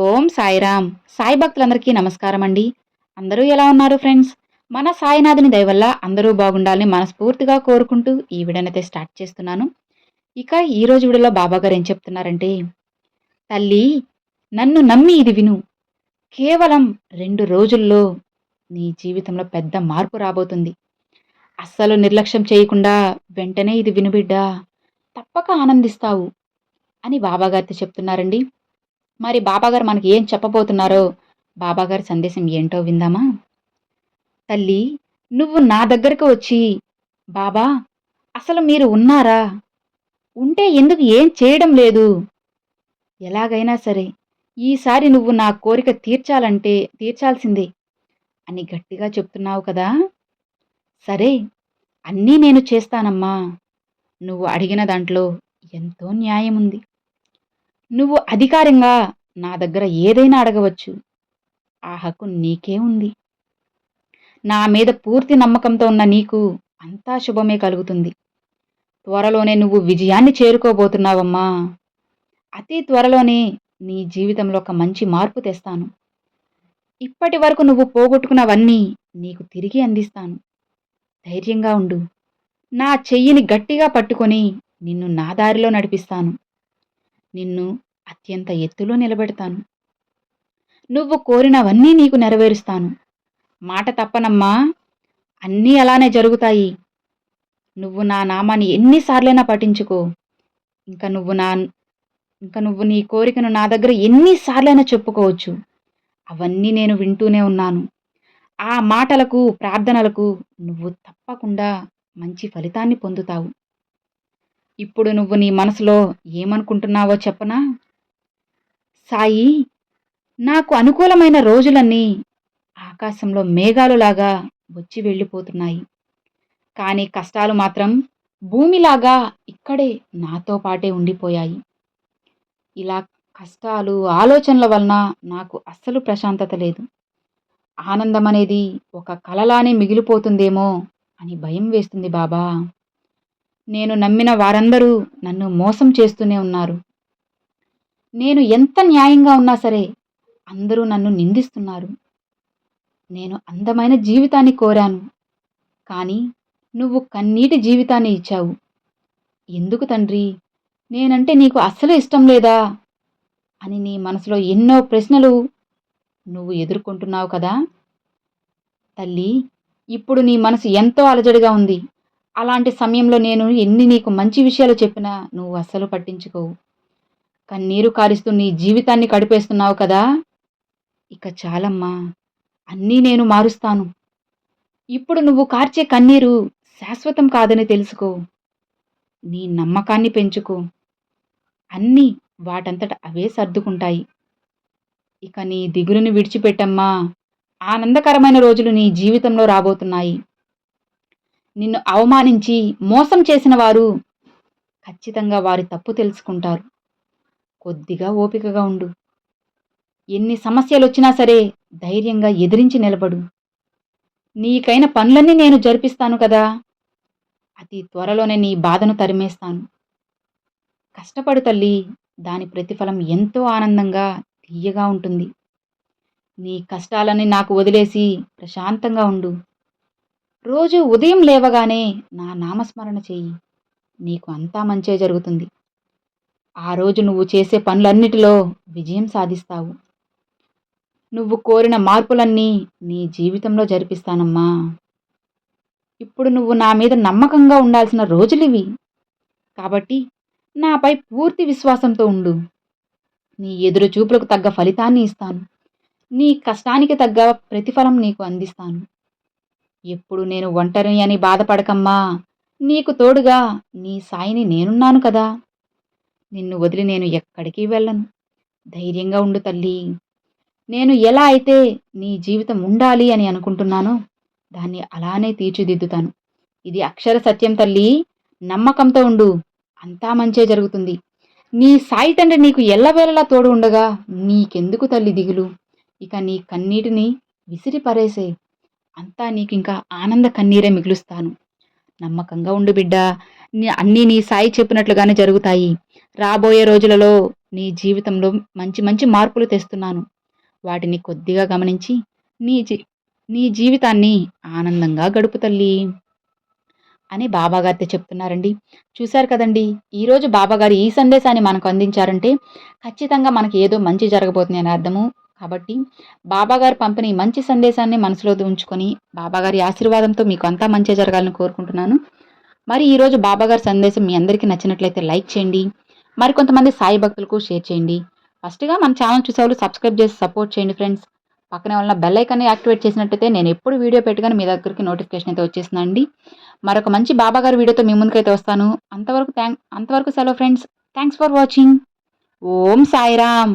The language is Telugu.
ఓం సాయిరామ్. సాయి భక్తులందరికీ నమస్కారం అండి. అందరూ ఎలా ఉన్నారు ఫ్రెండ్స్? మన సాయినాథుని దయ వల్ల అందరూ బాగుండాలని మనస్ఫూర్తిగా కోరుకుంటూ ఈ వీడియోనైతే స్టార్ట్ చేస్తున్నాను. ఇక ఈరోజు వీడియోలో బాబాగారు ఏం చెప్తున్నారంటే, తల్లి నన్ను నమ్మి ఇది విను. కేవలం 2 రోజుల్లో నీ జీవితంలో పెద్ద మార్పు రాబోతుంది. అస్సలు నిర్లక్ష్యం చేయకుండా వెంటనే ఇది విను బిడ్డా. తప్పక ఆనందిస్తావు అని బాబాగారితో చెప్తున్నారండి. మరి బాబాగారు మనకి ఏం చెప్పబోతున్నారో బాబాగారి సందేశం ఏంటో విందామా? తల్లి నువ్వు నా దగ్గరకు వచ్చి, బాబా అసలు మీరు ఉన్నారా? ఉంటే ఎందుకు ఏం చేయడం లేదు? ఎలాగైనా సరే ఈసారి నువ్వు నా కోరిక తీర్చాల్సిందే అని గట్టిగా చెప్తున్నావు కదా. సరే, అన్నీ నేను చేస్తానమ్మా. నువ్వు అడిగిన దాంట్లో ఎంతో న్యాయం ఉంది. నువ్వు అధికారంగా నా దగ్గర ఏదైనా అడగవచ్చు. ఆ హక్కు నీకే ఉంది. నా మీద పూర్తి నమ్మకంతో ఉన్న నీకు అంతా శుభమే కలుగుతుంది. త్వరలోనే నువ్వు విజయాన్ని చేరుకోబోతున్నావమ్మా. అతి త్వరలోనే నీ జీవితంలో ఒక మంచి మార్పు తెస్తాను. ఇప్పటి వరకు నువ్వు పోగొట్టుకున్నవన్నీ నీకు తిరిగి అందిస్తాను. ధైర్యంగా ఉండు. నా చెయ్యిని గట్టిగా పట్టుకొని నిన్ను నా దారిలో నడిపిస్తాను. నిన్ను అత్యంత ఎత్తులో నిలబెడతాను. నువ్వు కోరినవన్నీ నీకు నెరవేరుస్తాను. మాట తప్పనమ్మా. అన్నీ అలానే జరుగుతాయి. నువ్వు నా నామాన్ని ఎన్నిసార్లైనా పఠించుకో. ఇంక నువ్వు నీ కోరికను నా దగ్గర ఎన్నిసార్లైనా చెప్పుకోవచ్చు. అవన్నీ నేను వింటూనే ఉన్నాను. ఆ మాటలకు, ప్రార్థనలకు నువ్వు తప్పకుండా మంచి ఫలితాన్ని పొందుతావు. ఇప్పుడు నువ్వు నీ మనసులో ఏమనుకుంటున్నావో చెప్పనా? సాయి, నాకు అనుకూలమైన రోజులన్నీ ఆకాశంలో మేఘాలులాగా వచ్చి వెళ్ళిపోతున్నాయి. కానీ కష్టాలు మాత్రం భూమిలాగా ఇక్కడే నాతో పాటే ఉండిపోయాయి. ఇలా కష్టాలు, ఆలోచనల వలన నాకు అస్సలు ప్రశాంతత లేదు. ఆనందం అనేది ఒక కలలానే మిగిలిపోతుందేమో అని భయం వేస్తుంది బాబా. నేను నమ్మిన వారందరూ నన్ను మోసం చేస్తూనే ఉన్నారు. నేను ఎంత న్యాయంగా ఉన్నా సరే అందరూ నన్ను నిందిస్తున్నారు. నేను అందమైన జీవితాన్ని కోరాను, కానీ నువ్వు కన్నీటి జీవితాన్ని ఇచ్చావు. ఎందుకు తండ్రి? నేనంటే నీకు అస్సలు ఇష్టం లేదా అని నీ మనసులో ఎన్నో ప్రశ్నలు నువ్వు ఎదుర్కొంటున్నావు కదా. తల్లి, ఇప్పుడు నీ మనసు ఎంతో అలజడిగా ఉంది. అలాంటి సమయంలో నేను ఎన్ని నీకు మంచి విషయాలు చెప్పినా నువ్వు అస్సలు పట్టించుకోవు. కన్నీరు కారిస్తూ నీ జీవితాన్ని గడిపేస్తున్నావు కదా. ఇక చాలమ్మా, అన్నీ నేను మారుస్తాను. ఇప్పుడు నువ్వు కార్చే కన్నీరు శాశ్వతం కాదని తెలుసుకో. నీ నమ్మకాన్ని పెంచుకో. అన్నీ వాటంతట అవే సర్దుకుంటాయి. ఇక నీ దిగులుని విడిచిపెట్టమ్మా. ఆనందకరమైన రోజులు నీ జీవితంలో రాబోతున్నాయి. నిన్ను అవమానించి మోసం చేసిన వారు ఖచ్చితంగా వారి తప్పు తెలుసుకుంటారు. కొద్దిగా ఓపికగా ఉండు. ఎన్ని సమస్యలు వచ్చినా సరే ధైర్యంగా ఎదిరించి నిలబడు. నీకైన పనులన్నీ నేను జరిపిస్తాను కదా. అతి త్వరలోనే నీ బాధను తరిమేస్తాను. కష్టపడు తల్లి. దాని ప్రతిఫలం ఎంతో ఆనందంగా, తీయగా ఉంటుంది. నీ కష్టాలని నాకు వదిలేసి ప్రశాంతంగా ఉండు. రోజు ఉదయం లేవగానే నా నామస్మరణ చెయ్యి. నీకు అంతా మంచే జరుగుతుంది. ఆ రోజు నువ్వు చేసే పనులన్నిటిలో విజయం సాధిస్తావు. నువ్వు కోరిన మార్పులన్నీ నీ జీవితంలో జరిపిస్తానమ్మా. ఇప్పుడు నువ్వు నా మీద నమ్మకంగా ఉండాల్సిన రోజులివి. కాబట్టి నాపై పూర్తి విశ్వాసంతో ఉండు. నీ ఎదురు చూపులకు తగ్గ ఫలితాన్ని ఇస్తాను. నీ కష్టానికి తగ్గ ప్రతిఫలం నీకు అందిస్తాను. ఎప్పుడు నేను ఒంటరి అని బాధపడకమ్మా. నీకు తోడుగా నీ సాయిని నేనున్నాను కదా. నిన్ను వదిలి నేను ఎక్కడికి వెళ్ళను. ధైర్యంగా ఉండు తల్లి. నేను ఎలా అయితే నీ జీవితం ఉండాలి అని అనుకుంటున్నానో దాన్ని అలానే తీర్చిదిద్దుతాను. ఇది అక్షర సత్యం తల్లి. నమ్మకంతో ఉండు. అంతా మంచే జరుగుతుంది. నీ సాయి తండ్రి నీకు ఎల్లవేళలా తోడు ఉండగా నీకెందుకు తల్లి దిగులు? ఇక నీ కన్నీటిని విసిరి పరేసే. అంతా నీకింకా ఆనంద కన్నీరే మిగులుస్తాను. నమ్మకంగా ఉండు బిడ్డా. అన్నీ నీ సాయి చెప్పినట్లుగానే జరుగుతాయి. రాబోయే రోజులలో నీ జీవితంలో మంచి మంచి మార్పులు తెస్తున్నాను. వాటిని కొద్దిగా గమనించి నీ జీ నీ జీవితాన్ని ఆనందంగా గడుపు తల్లీ అని బాబాగారైతే చెప్తున్నారండి. చూశారు కదండీ! ఈరోజు బాబాగారు ఈ సందేశాన్ని మనకు అందించారంటే, ఖచ్చితంగా మనకి ఏదో మంచి జరగబోతుంది అని అర్థము. కాబట్టి బాబాగారు పంపిన ఈ మంచి సందేశాన్ని మనసులో ఉంచుకొని, బాబాగారి ఆశీర్వాదంతో మీకు అంతా మంచే జరగాలని కోరుకుంటున్నాను. మరి ఈరోజు బాబాగారి సందేశం మీ అందరికీ నచ్చినట్లయితే లైక్ చేయండి. మరికొంతమంది సాయి భక్తులకు షేర్ చేయండి. ఫస్ట్‌గా మన ఛానల్ చూసేవాళ్ళు సబ్స్క్రైబ్ చేసి సపోర్ట్ చేయండి ఫ్రెండ్స్. పక్కనే ఉన్న బెల్ ఐకాన్‌ని యాక్టివేట్ చేసినట్టయితే నేను ఎప్పుడు వీడియో పెట్టగానే మీ దగ్గరికి నోటిఫికేషన్ అయితే వచ్చేస్తుందండి. మరొక మంచి బాబాగారి వీడియోతో మీ ముందుకైతే వస్తాను. అంతవరకు సెలవు friends. Thanks for watching. Om Sairam.